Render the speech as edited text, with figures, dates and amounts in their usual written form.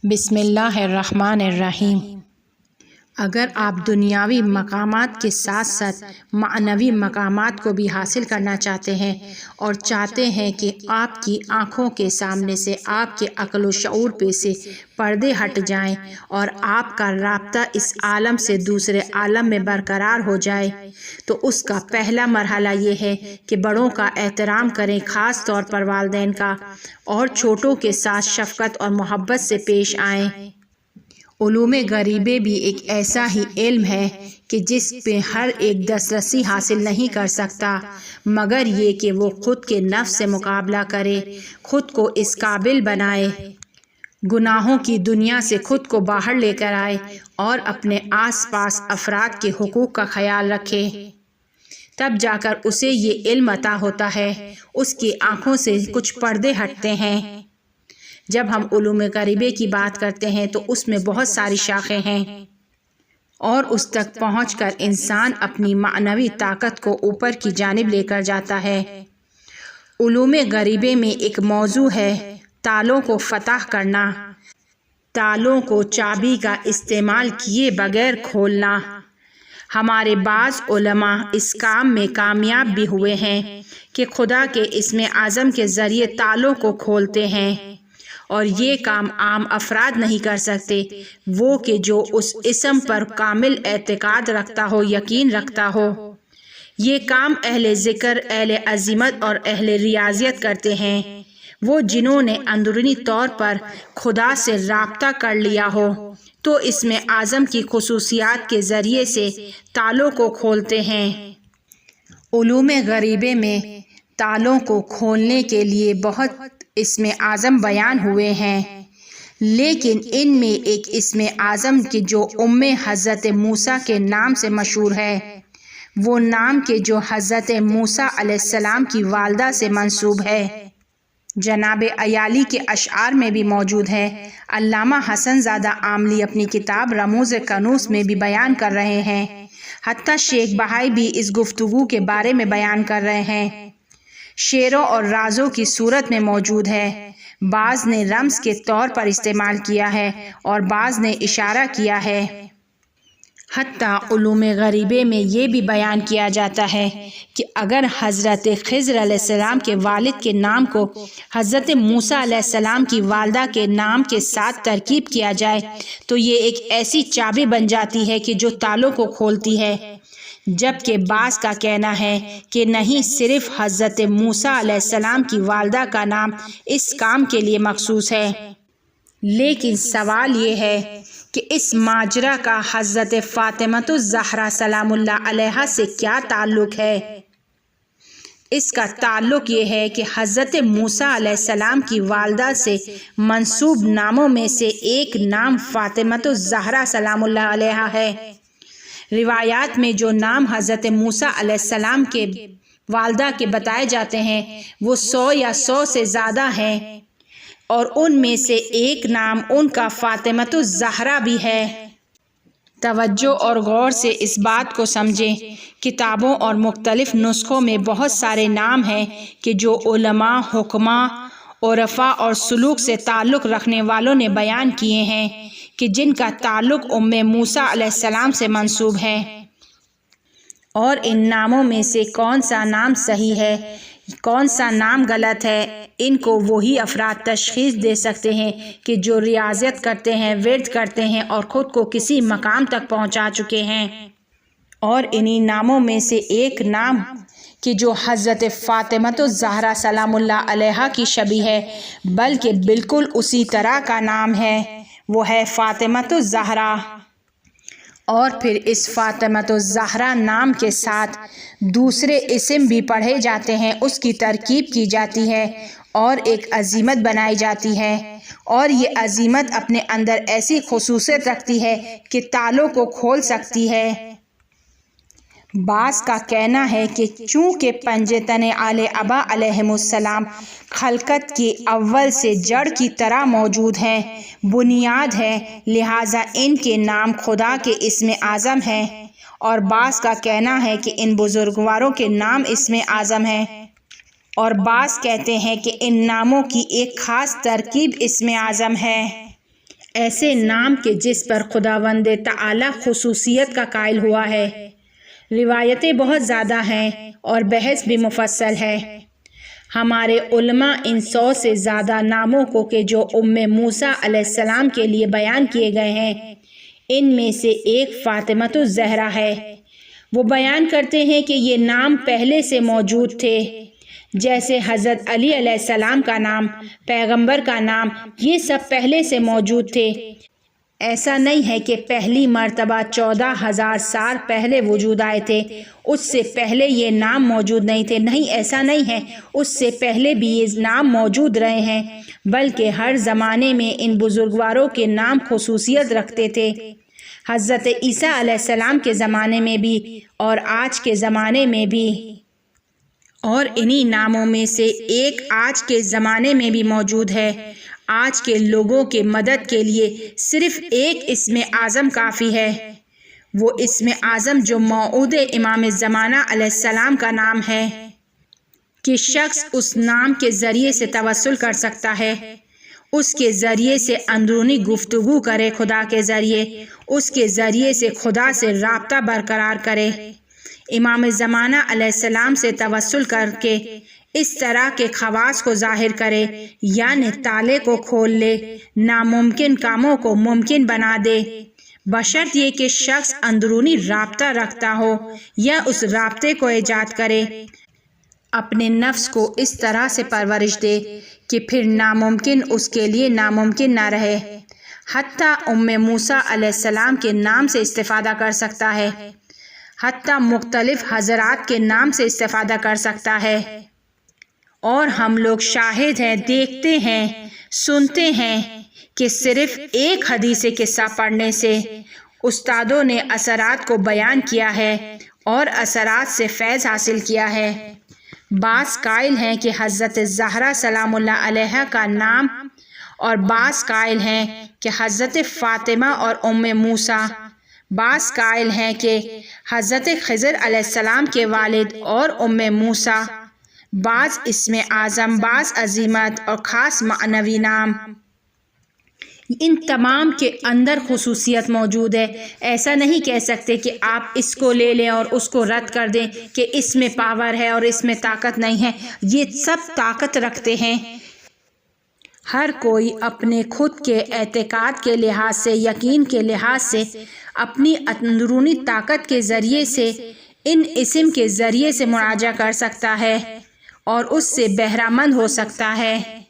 بسم اللہ الرحمن الرحیم۔ اگر آپ دنیاوی مقامات کے ساتھ ساتھ معنوی مقامات کو بھی حاصل کرنا چاہتے ہیں اور چاہتے ہیں کہ آپ کی آنکھوں کے سامنے سے آپ کے عقل و شعور پہ سے پردے ہٹ جائیں اور آپ کا رابطہ اس عالم سے دوسرے عالم میں برقرار ہو جائے، تو اس کا پہلا مرحلہ یہ ہے کہ بڑوں کا احترام کریں، خاص طور پر والدین کا، اور چھوٹوں کے ساتھ شفقت اور محبت سے پیش آئیں۔ علوم غریبے بھی ایک ایسا ہی علم ہے کہ جس پہ ہر ایک دسترسی حاصل نہیں کر سکتا، مگر یہ کہ وہ خود کے نفس سے مقابلہ کرے، خود کو اس قابل بنائے، گناہوں کی دنیا سے خود کو باہر لے کر آئے اور اپنے آس پاس افراد کے حقوق کا خیال رکھے۔ تب جا کر اسے یہ علم عطا ہوتا ہے، اس کی آنکھوں سے کچھ پردے ہٹتے ہیں۔ جب ہم علوم غریبے کی بات کرتے ہیں تو اس میں بہت ساری شاخیں ہیں، اور اس تک پہنچ کر انسان اپنی معنوی طاقت کو اوپر کی جانب لے کر جاتا ہے۔ علوم غریبے میں ایک موضوع ہے تالوں کو فتح کرنا، تالوں کو چابی کا استعمال کیے بغیر کھولنا۔ ہمارے بعض علماء اس کام میں کامیاب بھی ہوئے ہیں کہ خدا کے اسم اعظم کے ذریعے تالوں کو کھولتے ہیں، اور یہ کام عام افراد نہیں کر سکتے، وہ کہ جو اس اسم پر کامل اعتقاد رکھتا ہو، یقین رکھتا ہو۔ یہ کام اہل ذکر، اہل عزیمت اور اہل ریاضیت کرتے ہیں، وہ جنہوں نے اندرونی طور پر خدا سے رابطہ کر لیا ہو تو اسم اعظم کی خصوصیات کے ذریعے سے تالوں کو کھولتے ہیں۔ علوم غریبے میں تالوں کو کھولنے کے لیے بہت اسم اعظم بیان ہوئے ہیں، لیکن ان میں ایک اسم اعظم کہ جو حضرت موسیٰ کے نام سے مشہور ہے، وہ نام کہ جو حضرت موسیٰ علیہ السلام کی والدہ سے منسوب ہے، جناب عیالی کے اشعار میں بھی موجود ہے۔ علامہ حسن زادہ عاملی اپنی کتاب رموز کنوز میں بھی بیان کر رہے ہیں، حتیٰ شیخ بہائی بھی اس گفتگو کے بارے میں بیان کر رہے ہیں۔ شعروں اور رازوں کی صورت میں موجود ہے، بعض نے رمز کے طور پر استعمال کیا ہے اور بعض نے اشارہ کیا ہے۔ حتیٰ علوم غریبے میں یہ بھی بیان کیا جاتا ہے کہ اگر حضرت خضر علیہ السلام کے والد کے نام کو حضرت موسیٰ علیہ السلام کی والدہ کے نام کے ساتھ ترکیب کیا جائے تو یہ ایک ایسی چابی بن جاتی ہے کہ جو تالوں کو کھولتی ہے، جبکہ بعض کا کہنا ہے کہ نہیں، صرف حضرت موسیٰ علیہ السلام کی والدہ کا نام اس کام کے لیے مخصوص ہے۔ لیکن سوال یہ ہے کہ اس ماجرا کا حضرت فاطمۃ الزہرا سلام اللہ علیہا سے کیا تعلق ہے؟ اس کا تعلق یہ ہے کہ حضرت موسیٰ علیہ السلام کی والدہ سے منسوب ناموں میں سے ایک نام فاطمۃ الزہرا سلام اللہ علیہا ہے۔ روایات میں جو نام حضرت موسیٰ علیہ السلام کے والدہ کے بتائے جاتے ہیں وہ 100 یا 100 سے زیادہ ہیں، اور ان میں سے ایک نام ان کا فاطمۃ الزہرا بھی ہے۔ توجہ اور غور سے اس بات کو سمجھیں، کتابوں اور مختلف نسخوں میں بہت سارے نام ہیں کہ جو علماء، حکماء، عرفاء اور سلوک سے تعلق رکھنے والوں نے بیان کیے ہیں کہ جن کا تعلق موسیٰ علیہ السلام سے منسوب ہے، اور ان ناموں میں سے کون سا نام صحیح ہے، کون سا نام غلط ہے، ان کو وہی افراد تشخیص دے سکتے ہیں کہ جو ریاضت کرتے ہیں، ورد کرتے ہیں اور خود کو کسی مقام تک پہنچا چکے ہیں۔ اور انہی ناموں میں سے ایک نام کہ جو حضرت فاطمۃ الزہرا سلام اللہ علیہا کی شبیہ ہے، بلکہ بالکل اسی طرح کا نام ہے، وہ ہے فاطمۃ الزہرا۔ اور پھر اس فاطمۃ الزہرا نام کے ساتھ دوسرے اسم بھی پڑھے جاتے ہیں، اس کی ترکیب کی جاتی ہے اور ایک عزیمت بنائی جاتی ہے، اور یہ عزیمت اپنے اندر ایسی خصوصیت رکھتی ہے کہ تالوں کو کھول سکتی ہے۔ بعض کا کہنا ہے کہ چونکہ پنجتن آل ابا علیہم السلام خلقت کی اول سے جڑ کی طرح موجود ہیں، بنیاد ہے، لہٰذا ان کے نام خدا کے اسم اعظم ہیں، اور بعض کا کہنا ہے کہ ان بزرگواروں کے نام اسم اعظم ہیں، اور بعض کہتے ہیں کہ ان ناموں کی ایک خاص ترکیب اسم اعظم ہے۔ ایسے نام کے جس پر خداوند تعالی خصوصیت کا قائل ہوا ہے۔ روایتیں بہت زیادہ ہیں اور بحث بھی مفصل ہے۔ ہمارے علماء ان 100 سے زیادہ ناموں کو کہ جو موسیٰ علیہ السلام کے لیے بیان کیے گئے ہیں، ان میں سے ایک فاطمۃ الزہرا ہے۔ وہ بیان کرتے ہیں کہ یہ نام پہلے سے موجود تھے، جیسے حضرت علی علیہ السلام کا نام، پیغمبر کا نام، یہ سب پہلے سے موجود تھے۔ ایسا نہیں ہے کہ پہلی مرتبہ 14,000 سال پہلے وجود آئے تھے، اس سے پہلے یہ نام موجود نہیں تھے۔ نہیں، ایسا نہیں ہے، اس سے پہلے بھی یہ نام موجود رہے ہیں، بلکہ ہر زمانے میں ان بزرگواروں کے نام خصوصیت رکھتے تھے۔ حضرت عیسیٰ علیہ السلام کے زمانے میں بھی اور آج کے زمانے میں بھی، اور انہی ناموں میں سے ایک آج کے زمانے میں بھی موجود ہے۔ آج کے لوگوں کے مدد کے لیے صرف ایک اسم اعظم کافی ہے، وہ اسم اعظم جو موعود امام زمانہ علیہ السلام کا نام ہے، کہ شخص اس نام کے ذریعے سے توسل کر سکتا ہے، اس کے ذریعے سے اندرونی گفتگو کرے، خدا کے ذریعے، اس کے ذریعے سے خدا سے رابطہ برقرار کرے۔ امام زمانہ علیہ السلام سے توسل کر کے اس طرح کے خواص کو ظاہر کرے، یعنی تالے کو کھول لے، ناممکن کاموں کو ممکن بنا دے، بشرط یہ کہ شخص اندرونی رابطہ رکھتا ہو یا اس رابطے کو ایجاد کرے، اپنے نفس کو اس طرح سے پرورش دے کہ پھر ناممکن اس کے لیے ناممکن نہ رہے۔ حتیٰ موسیٰ علیہ السلام کے نام سے استفادہ کر سکتا ہے، حتیٰ مختلف حضرات کے نام سے استفادہ کر سکتا ہے۔ اور ہم لوگ شاہد ہیں، دیکھتے ہیں، سنتے ہیں کہ صرف ایک حدیث قصہ پڑھنے سے استادوں نے اثرات کو بیان کیا ہے اور اثرات سے فیض حاصل کیا ہے۔ بعض قائل ہیں کہ حضرت زہرا سلام اللہ علیہا کا نام، اور بعض قائل ہیں کہ حضرت فاطمہ اور موسیٰ، بعض قائل ہیں کہ حضرت خضر علیہ السلام کے والد اور موسیٰ، بعض اسم اعظم، بعض عظیمت اور خاص معنوی نام۔ ان تمام کے اندر خصوصیت موجود ہے۔ ایسا نہیں کہہ سکتے کہ آپ اس کو لے لیں اور اس کو رد کر دیں کہ اس میں پاور ہے اور اس میں طاقت نہیں ہے۔ یہ سب طاقت رکھتے ہیں۔ ہر کوئی اپنے خود کے اعتقاد کے لحاظ سے، یقین کے لحاظ سے، اپنی اندرونی طاقت کے ذریعے سے ان اسم کے ذریعے سے مراجعہ کر سکتا ہے اور اس سے بہرہ مند ہو سکتا ہے۔